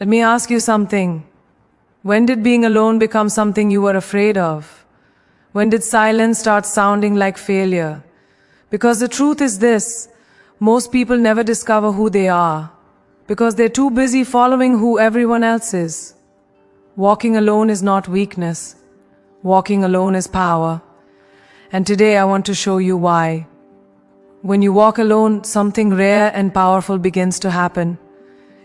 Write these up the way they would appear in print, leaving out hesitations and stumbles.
Let me ask you something. When did being alone become something you were afraid of? When did silence start sounding like failure? Because the truth is this, most people never discover who they are, because they're too busy following who everyone else is. Walking alone is not weakness. Walking alone is power. And today I want to show you why. When you walk alone, something rare and powerful begins to happen.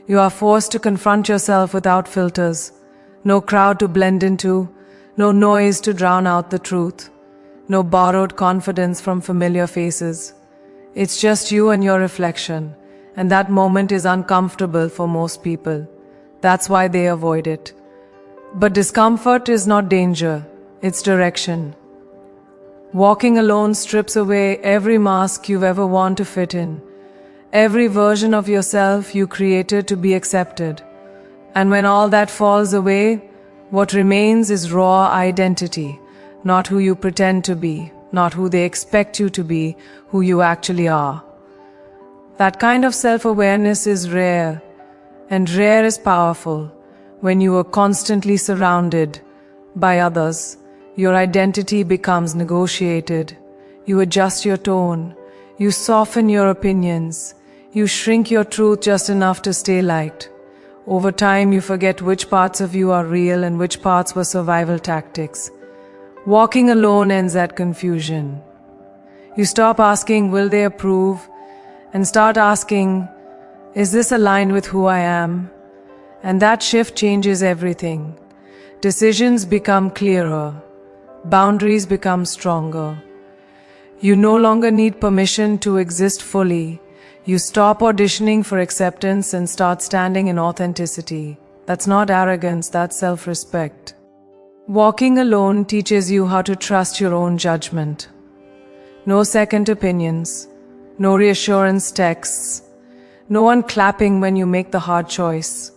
You are forced to confront yourself without filters. No crowd to blend into, no noise to drown out the truth, no borrowed confidence from familiar faces. It's just you and your reflection, and that moment is uncomfortable for most people. That's why they avoid it. But discomfort is not danger, it's direction. Walking alone strips away every mask you've ever worn to fit in, every version of yourself you created to be accepted. And when all that falls away, what remains is raw identity, not who you pretend to be, not who they expect you to be, who you actually are. That kind of self-awareness is rare, and rare is powerful. When you are constantly surrounded by others, your identity becomes negotiated. You adjust your tone, you soften your opinions, you shrink your truth just enough to stay liked. Over time, you forget which parts of you are real and which parts were survival tactics. Walking alone ends that confusion. You stop asking, will they approve? And start asking, is this aligned with who I am? And that shift changes everything. Decisions become clearer. Boundaries become stronger. You no longer need permission to exist fully. You stop auditioning for acceptance and start standing in authenticity. That's not arrogance, that's self-respect. Walking alone teaches you how to trust your own judgment. No second opinions, no reassurance texts, no one clapping when you make the hard choice.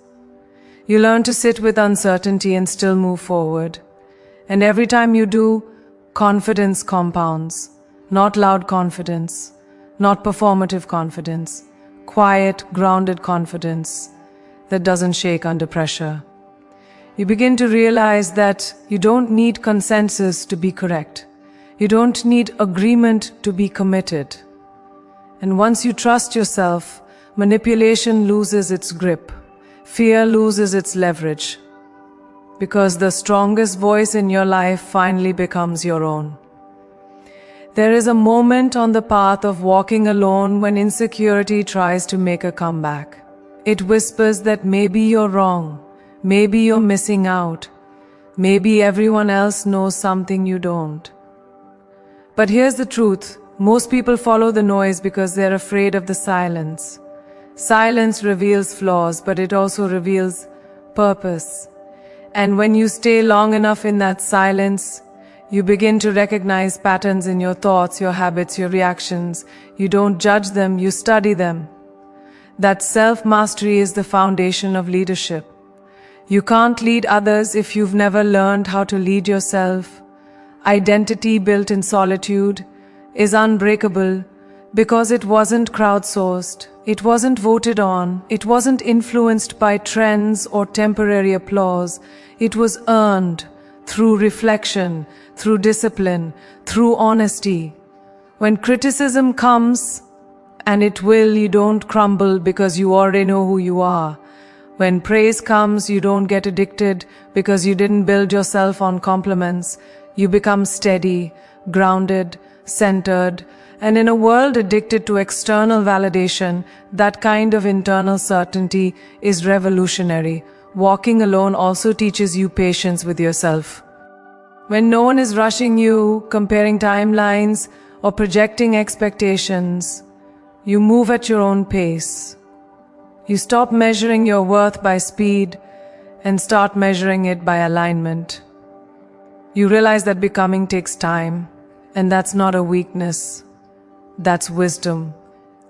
You learn to sit with uncertainty and still move forward. And every time you do, confidence compounds. Not loud confidence, not performative confidence, quiet, grounded confidence that doesn't shake under pressure. You begin to realize that you don't need consensus to be correct. You don't need agreement to be committed. And once you trust yourself, manipulation loses its grip. Fear loses its leverage. Because the strongest voice in your life finally becomes your own. There is a moment on the path of walking alone when insecurity tries to make a comeback. It whispers that maybe you're wrong, maybe you're missing out, maybe everyone else knows something you don't. But here's the truth, most people follow the noise because they're afraid of the silence. Silence reveals flaws, but it also reveals purpose. And when you stay long enough in that silence, you begin to recognize patterns in your thoughts, your habits, your reactions. You don't judge them, you study them. That self-mastery is the foundation of leadership. You can't lead others if you've never learned how to lead yourself. Identity built in solitude is unbreakable because it wasn't crowdsourced, it wasn't voted on, it wasn't influenced by trends or temporary applause. It was earned through reflection, through discipline, through honesty. When criticism comes, and it will, you don't crumble because you already know who you are. When praise comes, you don't get addicted because you didn't build yourself on compliments. You become steady, grounded, centered, and in a world addicted to external validation, that kind of internal certainty is revolutionary. Walking alone also teaches you patience with yourself. When no one is rushing you, comparing timelines, or projecting expectations, you move at your own pace. You stop measuring your worth by speed and start measuring it by alignment. You realize that becoming takes time, and that's not a weakness. That's wisdom.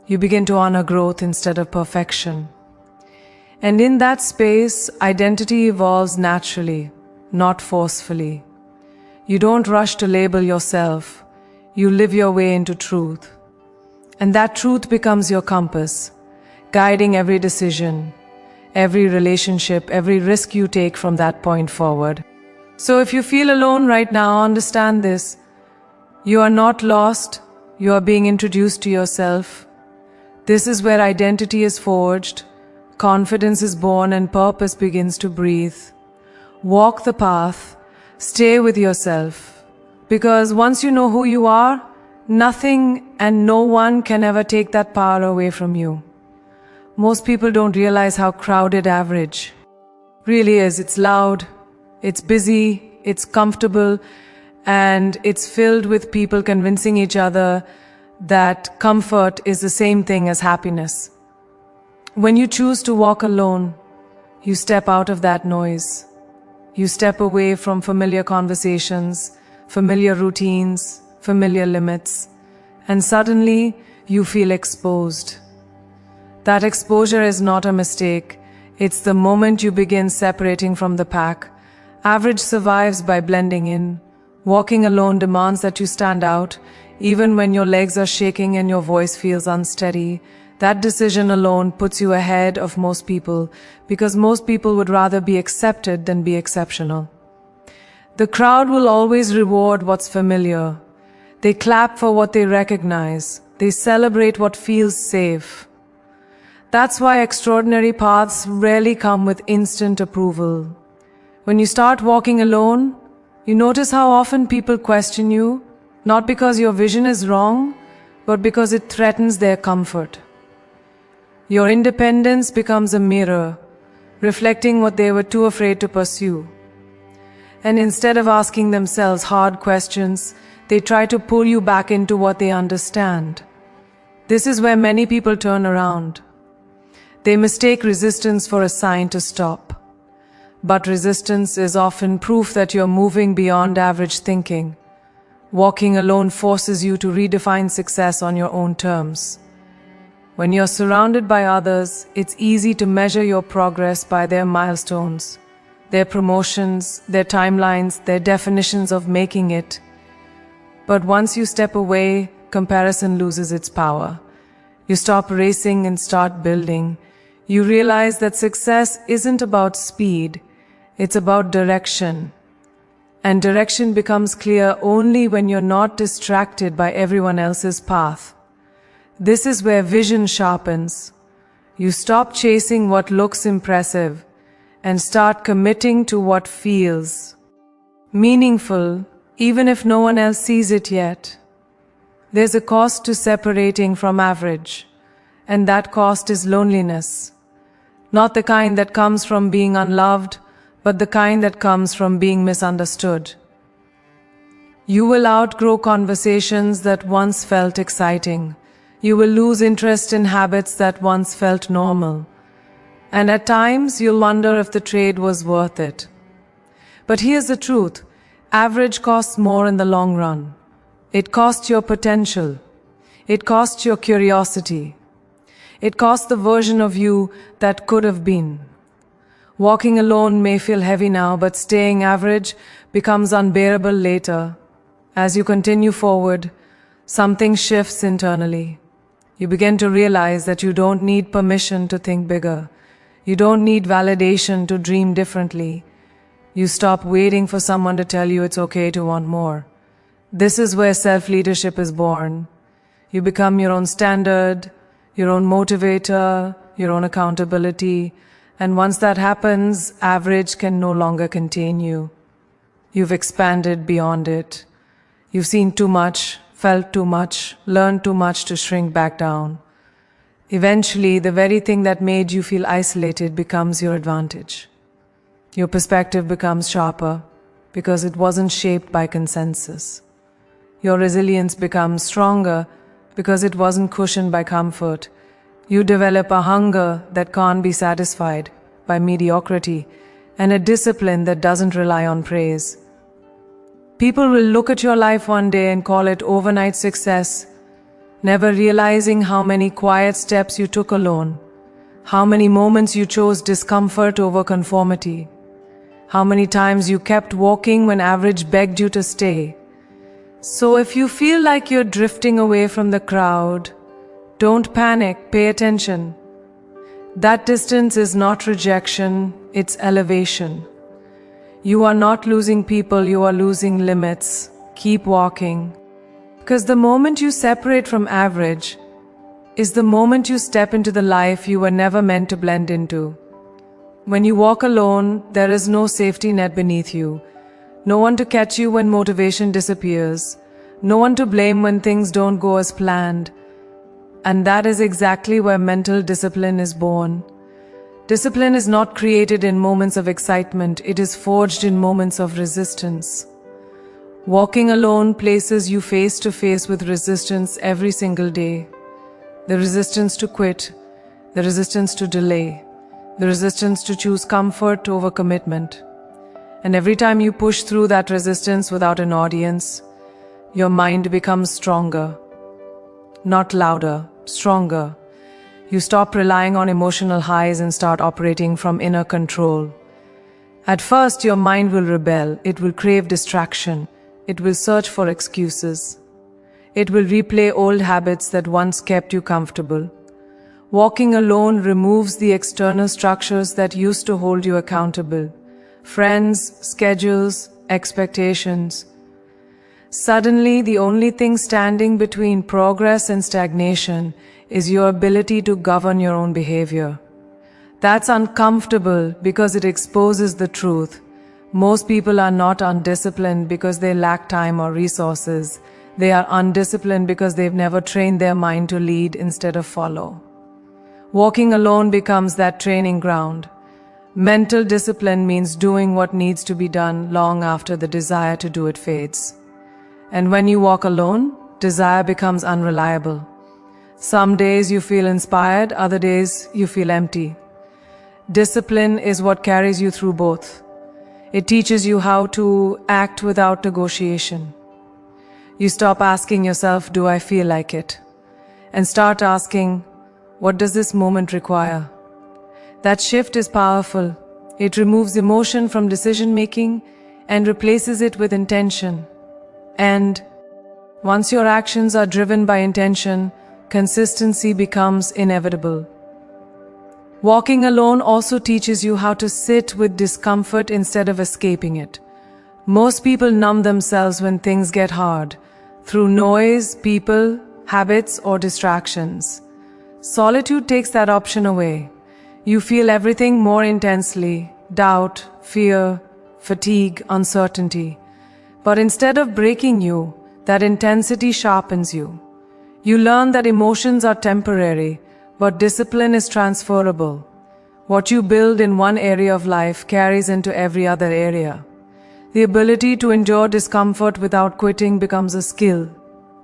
You begin to honor growth instead of perfection. And in that space, identity evolves naturally, not forcefully. You don't rush to label yourself. You live your way into truth. And that truth becomes your compass, guiding every decision, every relationship, every risk you take from that point forward. So if you feel alone right now, understand this. You are not lost. You are being introduced to yourself. This is where identity is forged, confidence is born, and purpose begins to breathe. Walk the path. Stay with yourself. Because once you know who you are, nothing and no one can ever take that power away from you. Most people don't realize how crowded average really is. It's loud, it's busy, it's comfortable, and it's filled with people convincing each other that comfort is the same thing as happiness. When you choose to walk alone, you step out of that noise. You step away from familiar conversations, familiar routines, familiar limits, and suddenly you feel exposed. That exposure is not a mistake. It's the moment you begin separating from the pack. Average survives by blending in. Walking alone demands that you stand out, even when your legs are shaking and your voice feels unsteady. That decision alone puts you ahead of most people, because most people would rather be accepted than be exceptional. The crowd will always reward what's familiar. They clap for what they recognize. They celebrate what feels safe. That's why extraordinary paths rarely come with instant approval. When you start walking alone, you notice how often people question you, not because your vision is wrong, but because it threatens their comfort. Your independence becomes a mirror, reflecting what they were too afraid to pursue. And instead of asking themselves hard questions, they try to pull you back into what they understand. This is where many people turn around. They mistake resistance for a sign to stop. But resistance is often proof that you're moving beyond average thinking. Walking alone forces you to redefine success on your own terms. When you're surrounded by others, it's easy to measure your progress by their milestones, their promotions, their timelines, their definitions of making it. But once you step away, comparison loses its power. You stop racing and start building. You realize that success isn't about speed, it's about direction. And direction becomes clear only when you're not distracted by everyone else's path. This is where vision sharpens. You stop chasing what looks impressive and start committing to what feels meaningful, even if no one else sees it yet. There's a cost to separating from average, and that cost is loneliness. Not the kind that comes from being unloved, but the kind that comes from being misunderstood. You will outgrow conversations that once felt exciting. You will lose interest in habits that once felt normal. And at times, you'll wonder if the trade was worth it. But here's the truth. Average costs more in the long run. It costs your potential. It costs your curiosity. It costs the version of you that could have been. Walking alone may feel heavy now, but staying average becomes unbearable later. As you continue forward, something shifts internally. You begin to realize that you don't need permission to think bigger. You don't need validation to dream differently. You stop waiting for someone to tell you it's okay to want more. This is where self-leadership is born. You become your own standard, your own motivator, your own accountability. And once that happens, average can no longer contain you. You've expanded beyond it. You've seen too much, felt too much, learned too much to shrink back down. Eventually, the very thing that made you feel isolated becomes your advantage. Your perspective becomes sharper because it wasn't shaped by consensus. Your resilience becomes stronger because it wasn't cushioned by comfort. You develop a hunger that can't be satisfied by mediocrity and a discipline that doesn't rely on praise. People will look at your life one day and call it overnight success, never realizing how many quiet steps you took alone, how many moments you chose discomfort over conformity, how many times you kept walking when average begged you to stay. So if you feel like you're drifting away from the crowd, don't panic, pay attention. That distance is not rejection, it's elevation. You are not losing people, you are losing limits. Keep walking. Because the moment you separate from average is the moment you step into the life you were never meant to blend into. When you walk alone, there is no safety net beneath you. No one to catch you when motivation disappears. No one to blame when things don't go as planned. And that is exactly where mental discipline is born. Discipline is not created in moments of excitement, it is forged in moments of resistance. Walking alone places you face to face with resistance every single day. The resistance to quit, the resistance to delay, the resistance to choose comfort over commitment. And every time you push through that resistance without an audience, your mind becomes stronger. Not louder, stronger. You stop relying on emotional highs and start operating from inner control. At first, your mind will rebel. It will crave distraction. It will search for excuses. It will replay old habits that once kept you comfortable. Walking alone removes the external structures that used to hold you accountable. Friends, schedules, expectations. Suddenly, the only thing standing between progress and stagnation is your ability to govern your own behavior. That's uncomfortable because it exposes the truth. Most people are not undisciplined because they lack time or resources. They are undisciplined because they've never trained their mind to lead instead of follow. Walking alone becomes that training ground. Mental discipline means doing what needs to be done long after the desire to do it fades. And when you walk alone, desire becomes unreliable. Some days you feel inspired, other days you feel empty. Discipline is what carries you through both. It teaches you how to act without negotiation. You stop asking yourself, do I feel like it? And start asking, what does this moment require? That shift is powerful. It removes emotion from decision making and replaces it with intention. And once your actions are driven by intention, consistency becomes inevitable. Walking alone also teaches you how to sit with discomfort instead of escaping it. Most people numb themselves when things get hard, through noise, people, habits, or distractions. Solitude takes that option away. You feel everything more intensely: doubt, fear, fatigue, uncertainty. But instead of breaking you, that intensity sharpens you. You learn that emotions are temporary, but discipline is transferable. What you build in one area of life carries into every other area. The ability to endure discomfort without quitting becomes a skill,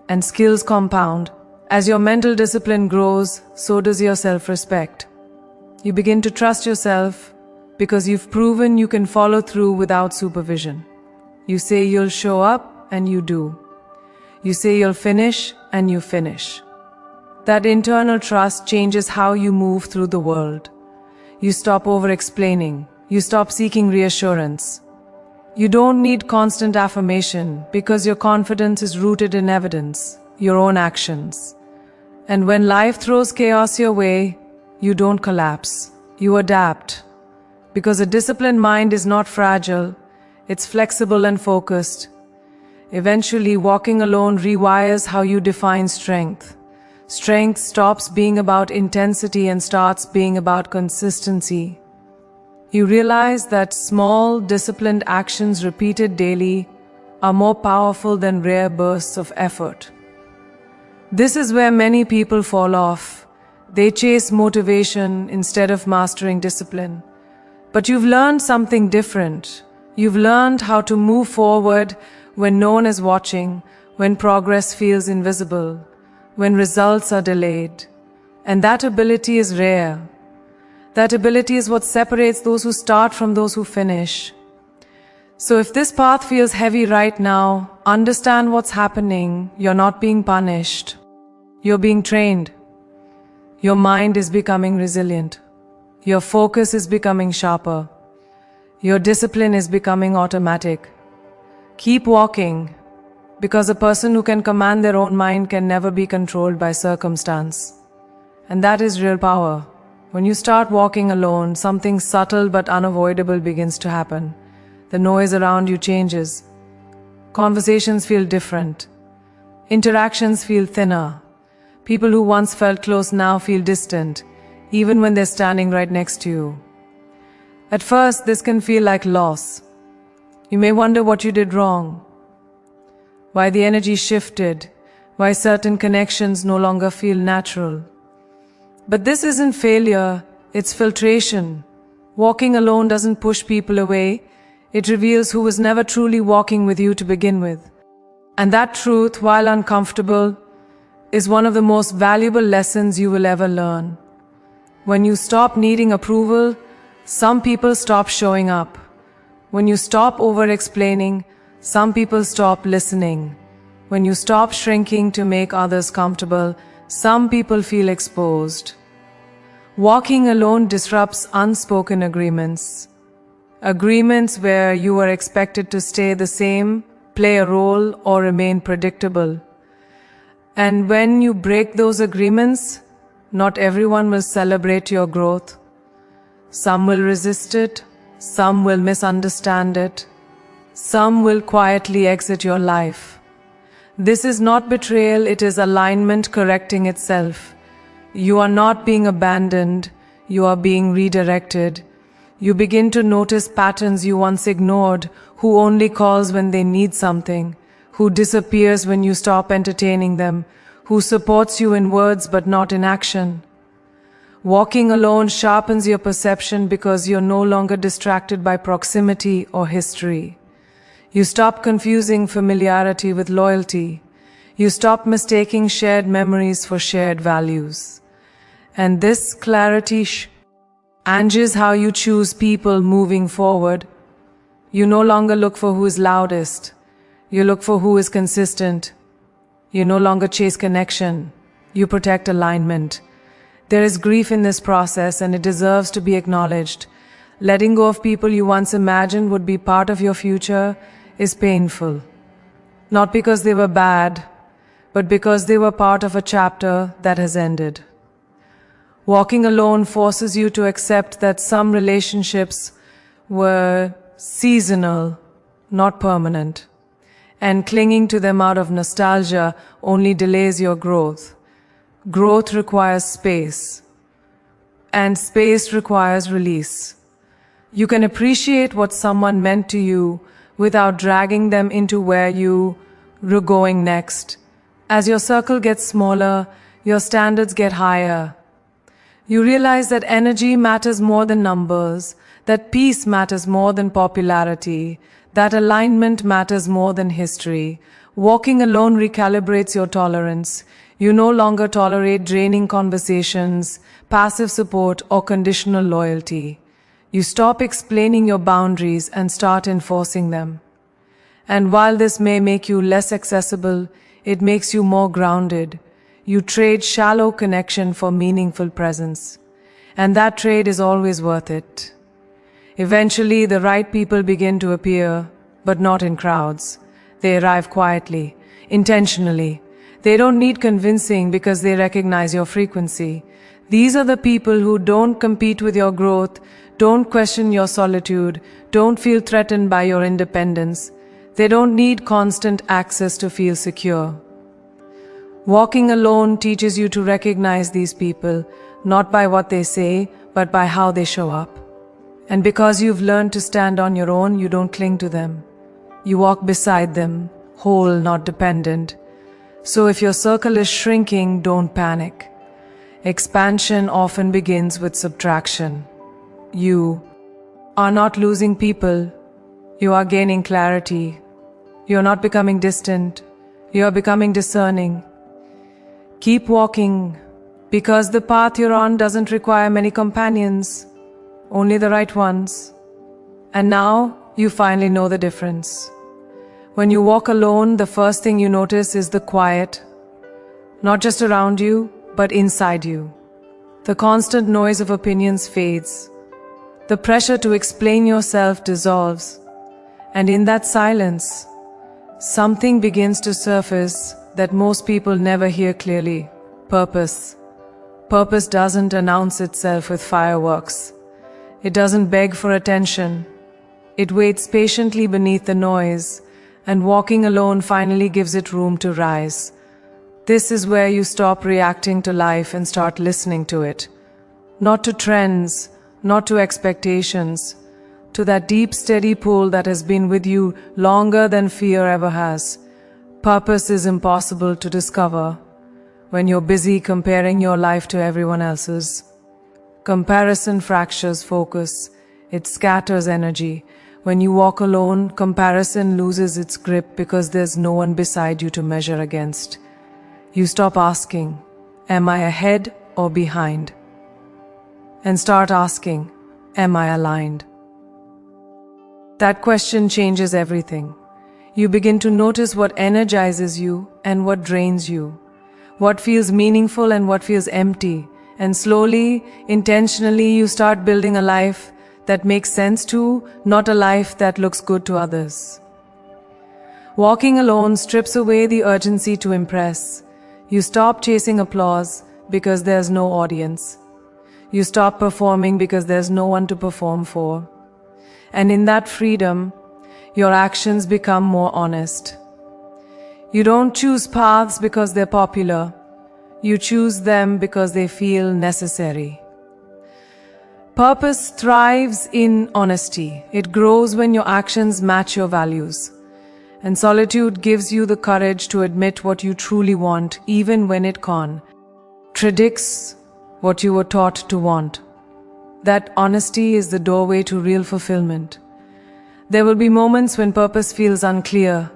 and skills compound. As your mental discipline grows, so does your self-respect. You begin to trust yourself because you've proven you can follow through without supervision. You say you'll show up, and you do. You say you'll finish, and you finish. That internal trust changes how you move through the world. You stop over-explaining. You stop seeking reassurance. You don't need constant affirmation because your confidence is rooted in evidence, your own actions. And when life throws chaos your way, you don't collapse. You adapt. Because a disciplined mind is not fragile, it's flexible and focused. Eventually, walking alone rewires how you define strength. Strength stops being about intensity and starts being about consistency. You realize that small, disciplined actions repeated daily are more powerful than rare bursts of effort. This is where many people fall off. They chase motivation instead of mastering discipline. But you've learned something different. You've learned how to move forward when no one is watching, when progress feels invisible, when results are delayed. And that ability is rare. That ability is what separates those who start from those who finish. So if this path feels heavy right now, understand what's happening. You're not being punished. You're being trained. Your mind is becoming resilient. Your focus is becoming sharper. Your discipline is becoming automatic. Keep walking, because a person who can command their own mind can never be controlled by circumstance. And that is real power. When you start walking alone, something subtle but unavoidable begins to happen. The noise around you changes. Conversations feel different. Interactions feel thinner. People who once felt close now feel distant, even when they're standing right next to you. At first, this can feel like loss. You may wonder what you did wrong, why the energy shifted, why certain connections no longer feel natural. But this isn't failure, it's filtration. Walking alone doesn't push people away, it reveals who was never truly walking with you to begin with. And that truth, while uncomfortable, is one of the most valuable lessons you will ever learn. When you stop needing approval, some people stop showing up. When you stop over-explaining, some people stop listening. When you stop shrinking to make others comfortable, some people feel exposed. Walking alone disrupts unspoken agreements. Agreements where you are expected to stay the same, play a role, or remain predictable. And when you break those agreements, not everyone will celebrate your growth. Some will resist it, some will misunderstand it, some will quietly exit your life. This is not betrayal, it is alignment correcting itself. You are not being abandoned, you are being redirected. You begin to notice patterns you once ignored, who only calls when they need something, who disappears when you stop entertaining them, who supports you in words but not in action. Walking alone sharpens your perception because you're no longer distracted by proximity or history. You stop confusing familiarity with loyalty. You stop mistaking shared memories for shared values. And this clarity changes how you choose people moving forward. You no longer look for who is loudest. You look for who is consistent. You no longer chase connection. You protect alignment. There is grief in this process and it deserves to be acknowledged. Letting go of people you once imagined would be part of your future is painful. Not because they were bad, but because they were part of a chapter that has ended. Walking alone forces you to accept that some relationships were seasonal, not permanent. And clinging to them out of nostalgia only delays your growth. Growth requires space, and space requires release. You can appreciate what someone meant to you without dragging them into where you were going next. As your circle gets smaller, your standards get higher. You realize that energy matters more than numbers, that peace matters more than popularity, that alignment matters more than history. Walking alone recalibrates your tolerance. You no longer tolerate draining conversations, passive support, or conditional loyalty. You stop explaining your boundaries and start enforcing them. And while this may make you less accessible, it makes you more grounded. You trade shallow connection for meaningful presence. And that trade is always worth it. Eventually, the right people begin to appear, but not in crowds. They arrive quietly, intentionally. They don't need convincing because they recognize your frequency. These are the people who don't compete with your growth, don't question your solitude, don't feel threatened by your independence. They don't need constant access to feel secure. Walking alone teaches you to recognize these people, not by what they say, but by how they show up. And because you've learned to stand on your own, you don't cling to them. You walk beside them, whole, not dependent. So if your circle is shrinking, don't panic. Expansion often begins with subtraction. You are not losing people. You are gaining clarity. You are not becoming distant. You are becoming discerning. Keep walking, because the path you're on doesn't require many companions, only the right ones. And now you finally know the difference. When you walk alone, the first thing you notice is the quiet, not just around you, but inside you. The constant noise of opinions fades. The pressure to explain yourself dissolves. And in that silence, something begins to surface that most people never hear clearly. Purpose. Purpose doesn't announce itself with fireworks. It doesn't beg for attention. It waits patiently beneath the noise, and walking alone finally gives it room to rise. This is where you stop reacting to life and start listening to it. Not to trends, not to expectations, to that deep, steady pull that has been with you longer than fear ever has. Purpose is impossible to discover when you're busy comparing your life to everyone else's. Comparison fractures focus. It scatters energy. When you walk alone, comparison loses its grip because there's no one beside you to measure against. You stop asking, am I ahead or behind? And start asking, am I aligned? That question changes everything. You begin to notice what energizes you and what drains you, what feels meaningful and what feels empty. And slowly, intentionally, you start building a life that makes sense to, not a life that looks good to others. Walking alone strips away the urgency to impress. You stop chasing applause because there's no audience. You stop performing because there's no one to perform for. And in that freedom, your actions become more honest. You don't choose paths because they're popular. You choose them because they feel necessary. Purpose thrives in honesty. It grows when your actions match your values. And solitude gives you the courage to admit what you truly want, even when it contradicts what you were taught to want. That honesty is the doorway to real fulfillment. There will be moments when purpose feels unclear,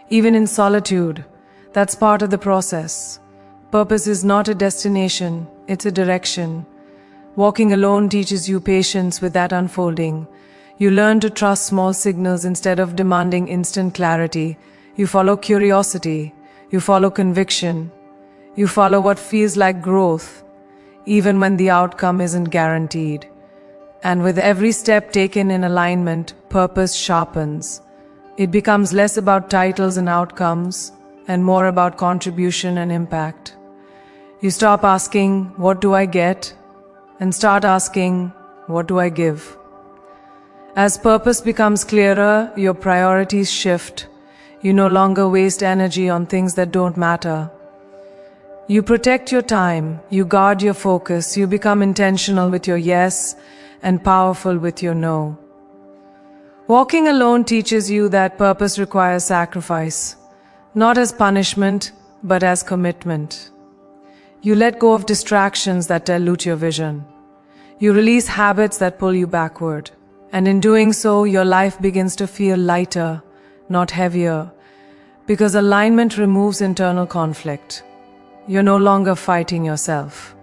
even in solitude. That's part of the process. Purpose is not a destination, it's a direction. Walking alone teaches you patience with that unfolding. You learn to trust small signals instead of demanding instant clarity. You follow curiosity. You follow conviction. You follow what feels like growth, even when the outcome isn't guaranteed. And with every step taken in alignment, purpose sharpens. It becomes less about titles and outcomes, and more about contribution and impact. You stop asking, what do I get? And start asking, what do I give? As purpose becomes clearer, your priorities shift. You no longer waste energy on things that don't matter. You protect your time, you guard your focus, you become intentional with your yes and powerful with your no. Walking alone teaches you that purpose requires sacrifice, not as punishment, but as commitment. You let go of distractions that dilute your vision. You release habits that pull you backward. And in doing so, your life begins to feel lighter, not heavier, because alignment removes internal conflict. You're no longer fighting yourself.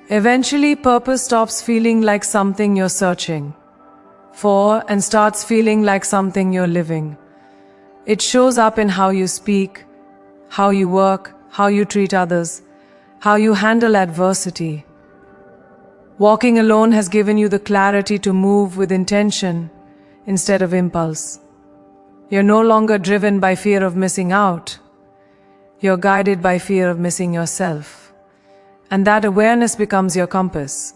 Eventually, purpose stops feeling like something you're searching for and starts feeling like something you're living. It shows up in how you speak, how you work, how you treat others, how you handle adversity. Walking alone has given you the clarity to move with intention instead of impulse. You're no longer driven by fear of missing out. You're guided by fear of missing yourself. And that awareness becomes your compass.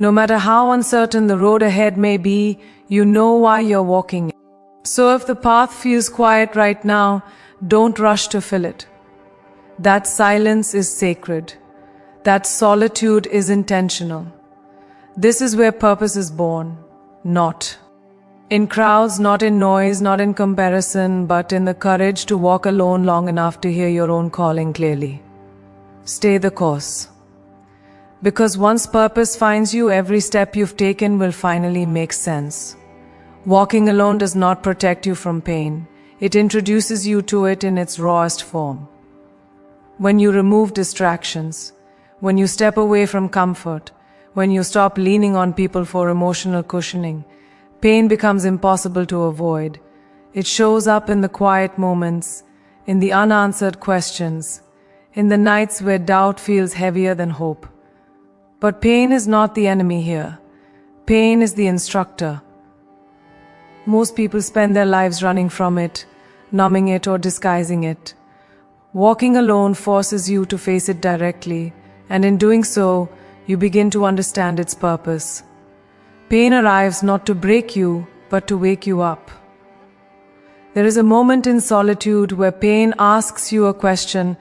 No matter how uncertain the road ahead may be, you know why you're walking. So if the path feels quiet right now, don't rush to fill it. That silence is sacred. That solitude is intentional. This is where purpose is born, not in crowds, not in noise, not in comparison, but in the courage to walk alone long enough to hear your own calling clearly. Stay the course. Because once purpose finds you, every step you've taken will finally make sense. Walking alone does not protect you from pain. It introduces you to it in its rawest form. When you remove distractions, when you step away from comfort, when you stop leaning on people for emotional cushioning, pain becomes impossible to avoid. It shows up in the quiet moments, in the unanswered questions, in the nights where doubt feels heavier than hope. But pain is not the enemy here. Pain is the instructor. Most people spend their lives running from it, numbing it or disguising it. Walking alone forces you to face it directly, and in doing so, you begin to understand its purpose. Pain arrives not to break you, but to wake you up. There is a moment in solitude where pain asks you a question: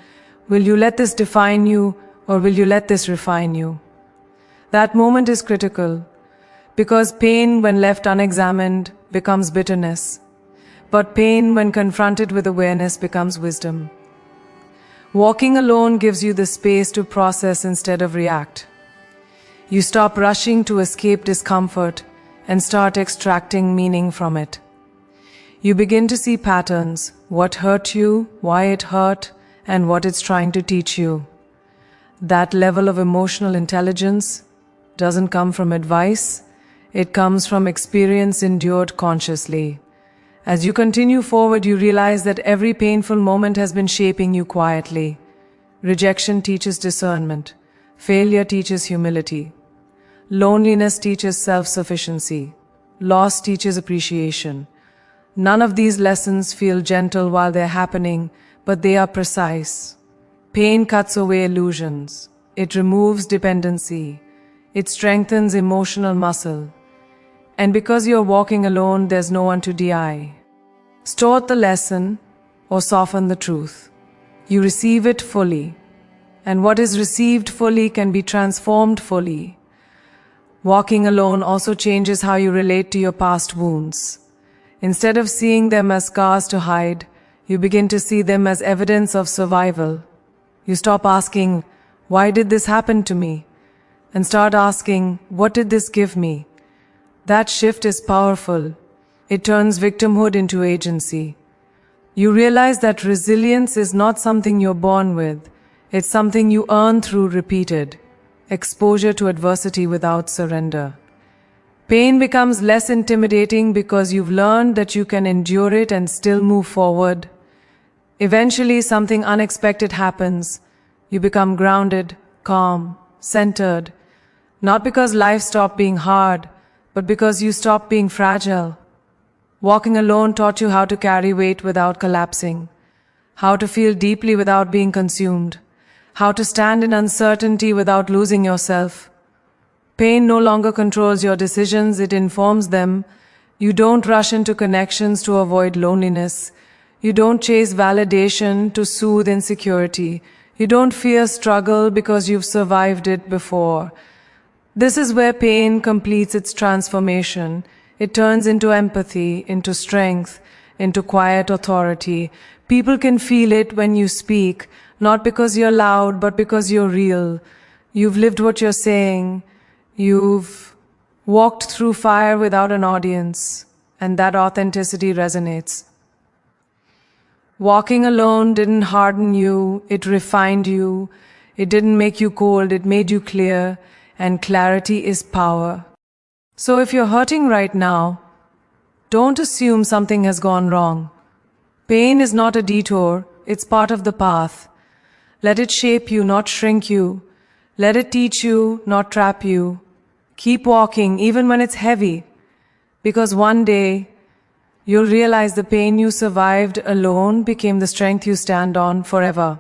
will you let this define you, or will you let this refine you? That moment is critical, because pain, when left unexamined, becomes bitterness. But pain, when confronted with awareness, becomes wisdom. Walking alone gives you the space to process instead of react. You stop rushing to escape discomfort and start extracting meaning from it. You begin to see patterns, what hurt you, why it hurt, and what it's trying to teach you. That level of emotional intelligence doesn't come from advice, it comes from experience endured consciously. As you continue forward, you realize that every painful moment has been shaping you quietly. Rejection teaches discernment. Failure teaches humility. Loneliness teaches self-sufficiency. Loss teaches appreciation. None of these lessons feel gentle while they're happening, but they are precise. Pain cuts away illusions. It removes dependency. It strengthens emotional muscle. And because you're walking alone, there's no one to distort the lesson or soften the truth. You receive it fully. And what is received fully can be transformed fully. Walking alone also changes how you relate to your past wounds. Instead of seeing them as scars to hide, you begin to see them as evidence of survival. You stop asking, "Why did this happen to me?" and start asking, "What did this give me?" That shift is powerful. It turns victimhood into agency. You realize that resilience is not something you're born with. It's something you earn through repeated exposure to adversity without surrender. Pain becomes less intimidating because you've learned that you can endure it and still move forward. Eventually, something unexpected happens. You become grounded, calm, centered. Not because life stopped being hard, but because you stopped being fragile. Walking alone taught you how to carry weight without collapsing, how to feel deeply without being consumed, how to stand in uncertainty without losing yourself. Pain no longer controls your decisions, it informs them. You don't rush into connections to avoid loneliness. You don't chase validation to soothe insecurity. You don't fear struggle because you've survived it before. This is where pain completes its transformation. It turns into empathy, into strength, into quiet authority. People can feel it when you speak, not because you're loud, but because you're real. You've lived what you're saying. You've walked through fire without an audience, and that authenticity resonates. Walking alone didn't harden you, it refined you. It didn't make you cold, it made you clear. And clarity is power. So if you're hurting right now, don't assume something has gone wrong. Pain is not a detour, it's part of the path. Let it shape you, not shrink you. Let it teach you, not trap you. Keep walking, even when it's heavy, because one day you'll realize the pain you survived alone became the strength you stand on forever.